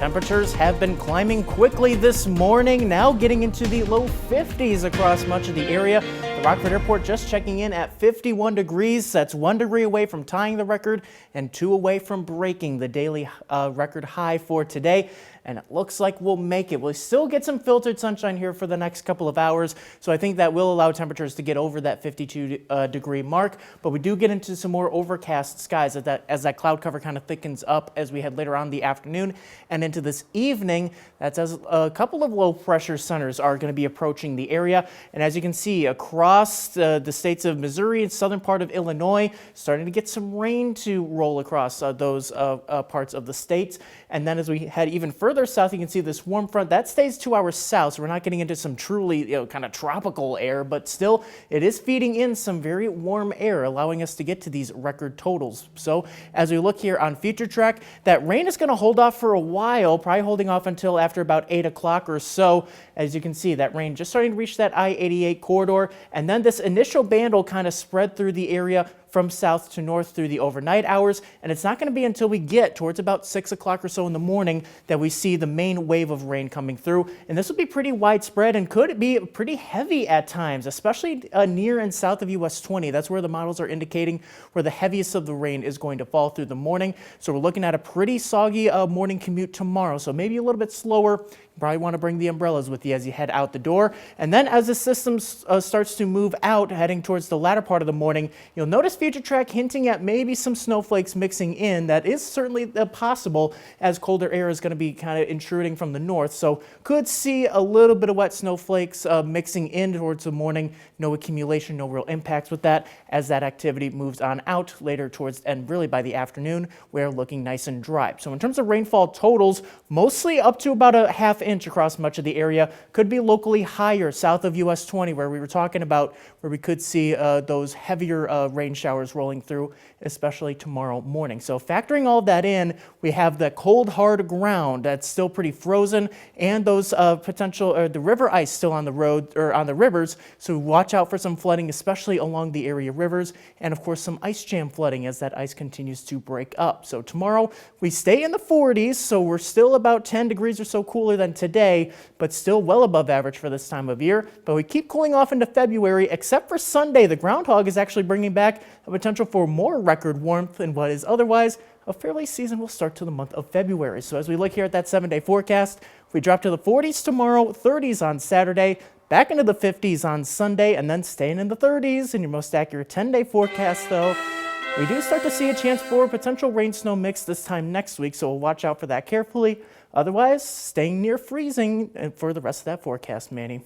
Temperatures have been climbing quickly this morning, now getting into the low 50s across much of the area. The Rockford Airport just checking in at 51 degrees. That's 1 degree away from tying the record and 2 away from breaking the daily record high for today. And it looks like we'll make it. We'll still get some filtered sunshine here for the next couple of hours, so I think that will allow temperatures to get over that 52 degree mark. But we do get into some more overcast skies as that cloud cover kind of thickens up as we head later on in the afternoon and into this evening. That's as a couple of low pressure centers are going to be approaching the area. And as you can see across the states of Missouri and southern part of Illinois, starting to get some rain to roll across those parts of the states. And then as we head even further south, you can see this warm front that stays 2 hours south, so we're not getting into some truly kind of tropical air, but still it is feeding in some very warm air, allowing us to get to these record totals. So as we look here on Future Track, that rain is going to hold off for a while, probably holding off until after about 8 o'clock or so. As you can see, that rain just starting to reach that I-88 corridor, and then this initial band will kind of spread through the area from south to north through the overnight hours, and it's not going to be until we get towards about 6 o'clock or so in the morning that we see the main wave of rain coming through. And this will be pretty widespread and could be pretty heavy at times, especially near and south of US 20. That's where the models are indicating where the heaviest of the rain is going to fall through the morning. So we're looking at a pretty soggy morning commute tomorrow, so maybe a little bit slower. Probably want to bring the umbrellas with you as you head out the door. And then as the system starts to move out, heading towards the latter part of the morning, you'll notice Future Track hinting at maybe some snowflakes mixing in. That is certainly possible as colder air is going to be kind of intruding from the north. So could see a little bit of wet snowflakes mixing in towards the morning. No accumulation, no real impacts with that as that activity moves on out later towards and really by the afternoon, we're looking nice and dry. So in terms of rainfall totals, mostly up to about a half inch across much of the area. Could be locally higher south of US 20 where we were talking about where we could see those heavier rain showers rolling through, especially tomorrow morning. So factoring all of that in, we have the cold hard ground that's still pretty frozen and those potential the river ice still on the road or on the rivers. So watch out for some flooding, especially along the area rivers, and of course some ice jam flooding as that ice continues to break up. So tomorrow we stay in the 40s, so we're still about 10 degrees or so cooler than today, but still well above average for this time of year. But we keep cooling off into February, except for Sunday. The groundhog is actually bringing back a potential for more record warmth than what is otherwise a fairly seasonal start to the month of February. So as we look here at that 7-day forecast, we drop to the 40s tomorrow, 30s on Saturday, back into the 50s on Sunday, and then staying in the 30s in your most accurate 10-day forecast, though. We do start to see a chance for potential rain-snow mix this time next week, so we'll watch out for that carefully. Otherwise, staying near freezing for the rest of that forecast, Manny.